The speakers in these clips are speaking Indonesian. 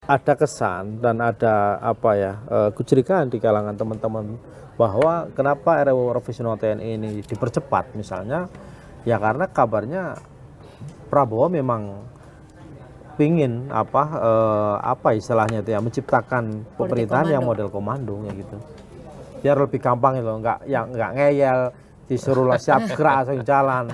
ada kesan dan ada apa ya kecurigaan di kalangan teman-teman bahwa kenapa RUU Revisi Undang-Undang TNI ini dipercepat misalnya ya karena kabarnya Prabowo memang pingin apa istilahnya itu ya menciptakan pemerintahan yang model komando ya gitu biar lebih gampang itu nggak ngeyel disuruh siap gerak langsung jalan.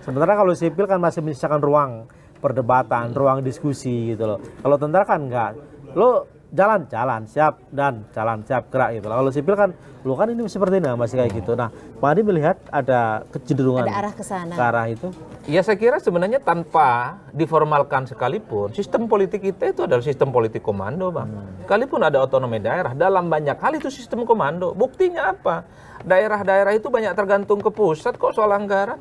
Sementara kalau sipil kan masih menyisakan ruang perdebatan, ruang diskusi gitu loh. Kalau tentara kan enggak. Lo jalan siap dan jalan siap gerak gitu loh. Kalau sipil kan lo kan ini seperti ini masih kayak gitu. Nah, Pak Adi melihat ada kecenderungan ada arah ke sana. Ke arah itu. Ya saya kira sebenarnya tanpa diformalkan sekalipun, sistem politik kita itu adalah sistem politik komando, Bang. Sekalipun ada otonomi daerah, dalam banyak hal itu sistem komando. Buktinya apa? Daerah-daerah itu banyak tergantung ke pusat kok soal anggaran.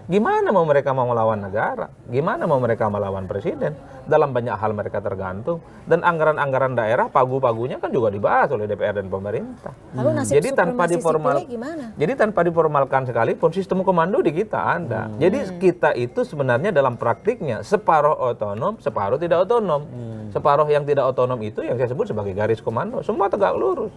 Gimana mau mereka mau melawan negara? Gimana mau mereka melawan presiden? Dalam banyak hal mereka tergantung. Dan anggaran-anggaran daerah pagu-pagunya kan juga dibahas oleh DPR dan pemerintah. Lalu nasib Jadi tanpa gimana? Jadi tanpa diformalkan sekalipun sistem komando di kita ada. Jadi kita itu sebenarnya dalam praktiknya separuh otonom, separuh tidak otonom. Separuh yang tidak otonom itu yang saya sebut sebagai garis komando. Semua tegak lurus.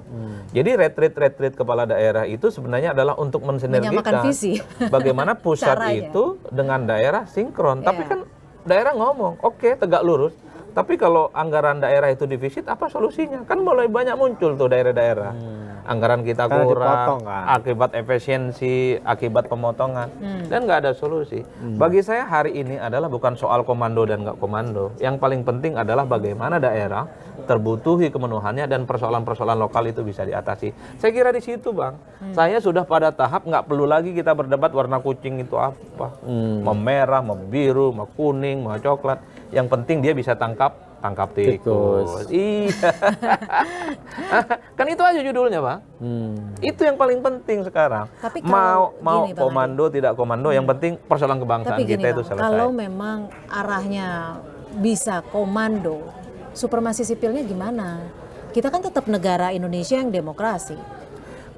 Jadi retreat kepala daerah itu sebenarnya adalah untuk mensinergikan visi. bagaimana pusat itu dengan daerah sinkron. Tapi kan daerah ngomong, oke, tegak lurus. Tapi kalau anggaran daerah itu divisit, apa solusinya? Kan mulai banyak muncul tuh daerah-daerah. Anggaran kita kurang, akibat efisiensi, akibat pemotongan. Dan nggak ada solusi. Bagi saya hari ini adalah bukan soal komando dan nggak komando. Yang paling penting adalah bagaimana daerah terbutuhi kemenuhannya dan persoalan-persoalan lokal itu bisa diatasi. Saya kira di situ, Bang. Saya sudah pada tahap nggak perlu lagi kita berdebat warna kucing itu apa. Mau merah, mau biru, mau kuning, mau coklat. Yang penting dia bisa tangkap tikus. Iya. Kan itu aja judulnya, Bang. Itu yang paling penting sekarang. Tapi mau gini, komando tidak komando, yang penting persoalan kebangsaan kita itu selesai. Kalau memang arahnya bisa komando, supremasi sipilnya gimana? Kita kan tetap negara Indonesia yang demokrasi.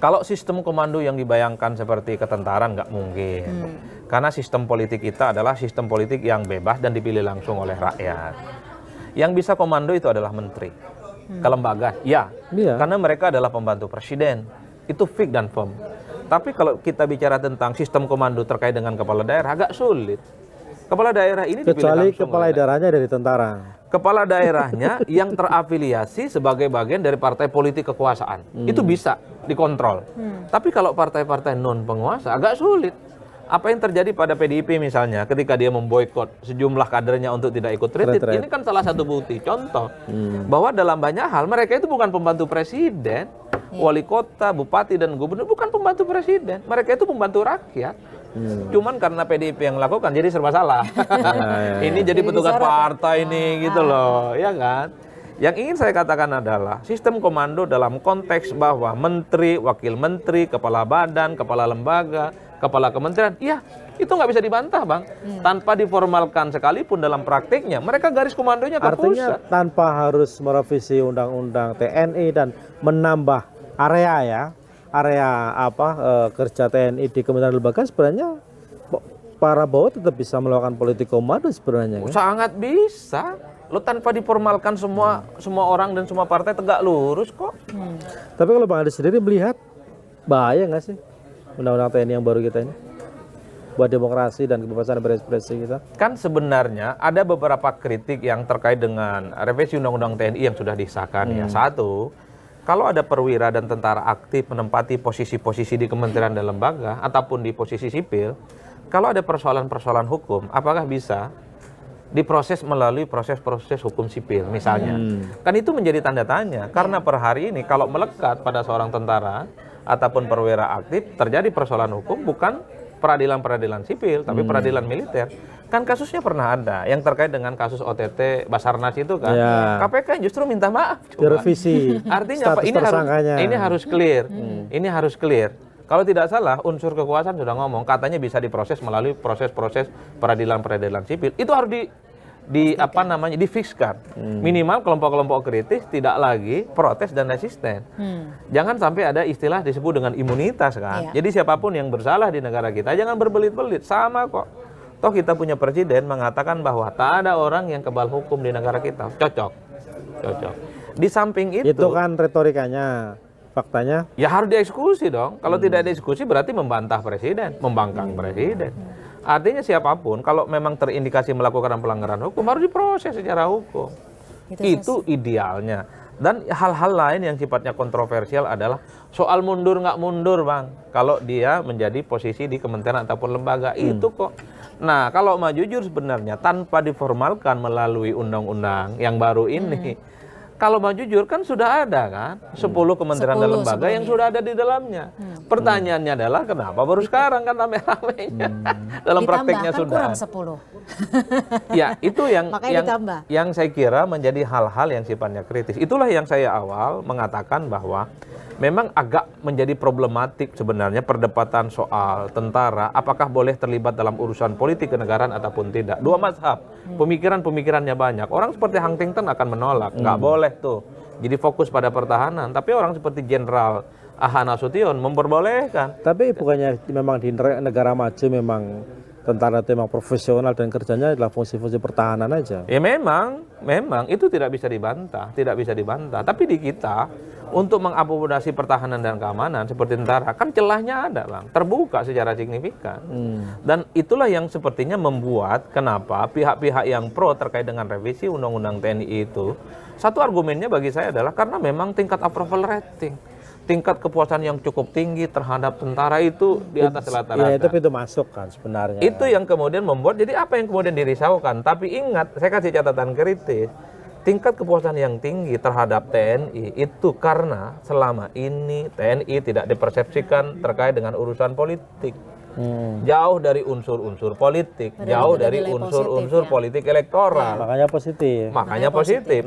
Kalau sistem komando yang dibayangkan seperti ketentaraan nggak mungkin. Karena sistem politik kita adalah sistem politik yang bebas dan dipilih langsung oleh rakyat. Yang bisa komando itu adalah menteri. Kelembagaan, karena mereka adalah pembantu presiden. Itu fix dan firm. Tapi kalau kita bicara tentang sistem komando terkait dengan kepala daerah, agak sulit. Kepala daerah ini kecuali kepala daerahnya dari tentara. Kepala daerahnya yang terafiliasi sebagai bagian dari partai politik kekuasaan. Itu bisa dikontrol. Tapi kalau partai-partai non penguasa agak sulit. Apa yang terjadi pada PDIP misalnya ketika dia memboikot sejumlah kadernya untuk tidak ikut retreat, ini kan salah satu bukti contoh bahwa dalam banyak hal mereka itu bukan pembantu presiden, wali kota, bupati dan gubernur bukan pembantu presiden, mereka itu pembantu rakyat. Cuman karena PDIP yang lakukan jadi serba salah. Ini jadi petugas partai ini gitu loh, ya kan? Yang ingin saya katakan adalah sistem komando dalam konteks bahwa menteri, wakil menteri, kepala badan, kepala lembaga, kepala kementerian, itu nggak bisa dibantah, Bang. Tanpa diformalkan sekalipun dalam praktiknya, mereka garis komandonya ke pusat. Artinya tanpa harus merevisi undang-undang TNI dan menambah area kerja TNI di kementerian lembaga, sebenarnya Prabowo tetap bisa melakukan politik komando sebenarnya. Kan? Sangat bisa. Lo tanpa diformalkan semua orang dan semua partai tegak lurus kok. Tapi kalau Bang Adi sendiri melihat bahaya nggak sih undang-undang TNI yang baru kita ini buat demokrasi dan kebebasan berekspresi kita? Kan sebenarnya ada beberapa kritik yang terkait dengan revisi undang-undang TNI yang sudah disahkan ya. Satu, kalau ada perwira dan tentara aktif menempati posisi-posisi di kementerian dan lembaga ataupun di posisi sipil, kalau ada persoalan-persoalan hukum, apakah bisa diproses melalui proses-proses hukum sipil misalnya? Kan itu menjadi tanda tanya. Karena per hari ini kalau melekat pada seorang tentara ataupun perwira aktif, terjadi persoalan hukum bukan peradilan-peradilan sipil, tapi peradilan militer. Kan kasusnya pernah ada yang terkait dengan kasus OTT Basarnas itu kan. KPK justru minta maaf. Direvisi. Artinya apa? Ini harus clear. Ini harus clear. Kalau tidak salah, unsur kekuasaan sudah ngomong, katanya bisa diproses melalui proses-proses peradilan-peradilan sipil. Itu harus difikskan. Minimal kelompok-kelompok kritis tidak lagi protes dan resisten. Jangan sampai ada istilah disebut dengan imunitas kan. Jadi siapapun yang bersalah di negara kita jangan berbelit-belit, sama kok. Toh kita punya presiden mengatakan bahwa tak ada orang yang kebal hukum di negara kita. Cocok. Cocok. Di samping Itu kan retorikanya, faktanya. ya harus dieksekusi dong. Kalau tidak dieksekusi berarti membantah presiden, membangkang presiden. Artinya siapapun kalau memang terindikasi melakukan pelanggaran hukum harus diproses secara hukum. Itu idealnya. Dan hal-hal lain yang sifatnya kontroversial adalah soal mundur nggak mundur, Bang. Kalau dia menjadi posisi di kementerian ataupun lembaga, itu kok. Nah, kalau mau jujur sebenarnya tanpa diformalkan melalui undang-undang yang baru ini, kalau mau jujur kan sudah ada kan 10 kementerian dan lembaga yang sudah ada di dalamnya. Pertanyaannya adalah kenapa baru sekarang kan rame-ramenya? Dalam prakteknya Ditambah, kan sudah. kurang 10. Ya, itu Makanya ditambah. yang saya kira menjadi hal-hal yang sifatnya kritis. Itulah yang saya awal mengatakan bahwa memang agak menjadi problematik sebenarnya perdebatan soal tentara apakah boleh terlibat dalam urusan politik kenegaraan ataupun tidak. Dua mazhab, pemikiran-pemikirannya banyak. Orang seperti Huntington akan menolak, nggak boleh tuh. Jadi fokus pada pertahanan. Tapi orang seperti Jenderal Aha Nasution memperbolehkan. Tapi bukannya memang di negara maju memang tentara itu memang profesional dan kerjanya adalah fungsi-fungsi pertahanan aja. Ya memang itu tidak bisa dibantah, Tapi di kita untuk mengakomodasi pertahanan dan keamanan seperti tentara kan celahnya ada, Bang, terbuka secara signifikan. Dan itulah yang sepertinya membuat kenapa pihak-pihak yang pro terkait dengan revisi Undang-Undang TNI itu, satu argumennya bagi saya adalah karena memang tingkat approval rating, tingkat kepuasan yang cukup tinggi terhadap tentara itu di atas rata-rata. Ya itu pintu masuk kan sebenarnya. Itu yang kemudian membuat, jadi apa yang kemudian dirisaukan. Tapi ingat, saya kasih catatan kritis, tingkat kepuasan yang tinggi terhadap TNI itu karena selama ini TNI tidak dipersepsikan terkait dengan urusan politik. Jauh dari unsur-unsur politik, jauh dari unsur-unsur politik elektoral. Makanya positif.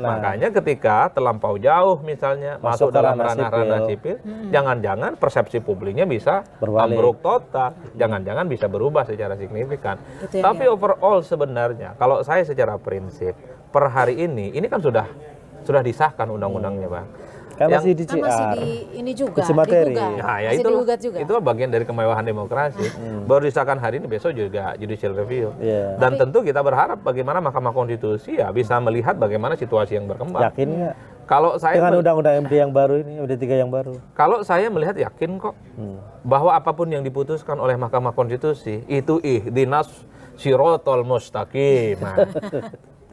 Nah. Makanya ketika terlampau jauh misalnya masuk dalam ranah-ranah sipil, jangan-jangan persepsi publiknya bisa ambruk total, jangan-jangan bisa berubah secara signifikan. Tapi overall sebenarnya kalau saya secara prinsip per hari ini kan sudah disahkan undang-undangnya, Bang. Kan masih di Kan masih di ini juga, uji materi. digugat. Nah, ya Masih itu digugat juga. itu bagian dari kemewahan demokrasi. Baru disahkan hari ini, besok juga judicial review. Dan tentu kita berharap bagaimana Mahkamah Konstitusi ya bisa melihat bagaimana situasi yang berkembang. Yakin nggak? Kalau saya dengan undang-undang MD yang baru ini, MD 3 yang baru. Kalau saya melihat yakin kok bahwa apapun yang diputuskan oleh Mahkamah Konstitusi itu ihdinas sirotol mustaqim. Nah,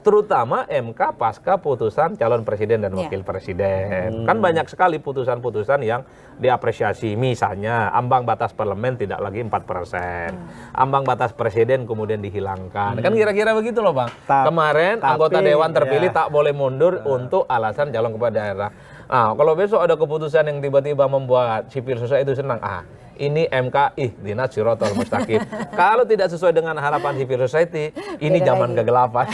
terutama MK pasca putusan calon presiden dan wakil presiden. Kan banyak sekali putusan-putusan yang diapresiasi. Misalnya ambang batas parlemen tidak lagi 4%. Ambang batas presiden kemudian dihilangkan. Kan kira-kira begitu loh, Bang. Kemarin anggota dewan terpilih tak boleh mundur untuk alasan calon kepala daerah. Nah, kalau besok ada keputusan yang tiba-tiba membuat civil society itu senang, ini MK ihdinas sirotol mustaqim. Kalau tidak sesuai dengan harapan civil society, ini zaman kegelapan.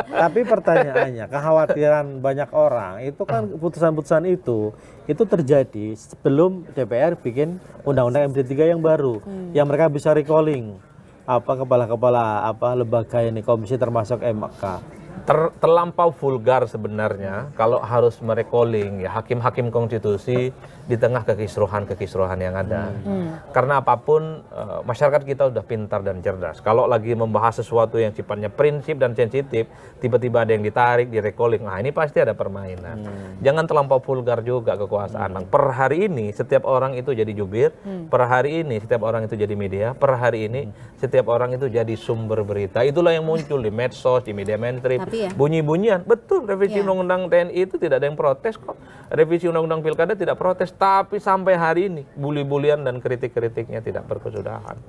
Tapi pertanyaannya, kekhawatiran banyak orang itu kan putusan-putusan itu terjadi sebelum DPR bikin undang-undang MD 3 yang baru, yang mereka bisa recalling kepala-kepala lembaga ini, komisi termasuk MK. Terlampau vulgar sebenarnya kalau harus merecalling ya hakim-hakim konstitusi di tengah kekisruhan yang ada. Karena apapun masyarakat kita udah pintar dan cerdas. Kalau lagi membahas sesuatu yang sifatnya prinsip dan sensitif, tiba-tiba ada yang ditarik, direcalling. Nah, ini pasti ada permainan. Jangan terlampau vulgar juga kekuasaan. Per hari ini setiap orang itu jadi jubir, per hari ini setiap orang itu jadi media, per hari ini setiap orang itu jadi sumber berita. Itulah yang muncul di medsos, di media mainstream. Bunyi-bunyian, betul revisi undang-undang TNI itu tidak ada yang protes kok. Revisi undang-undang pilkada tidak protes, tapi sampai hari ini bully-bulian dan kritik-kritiknya tidak berkesudahan.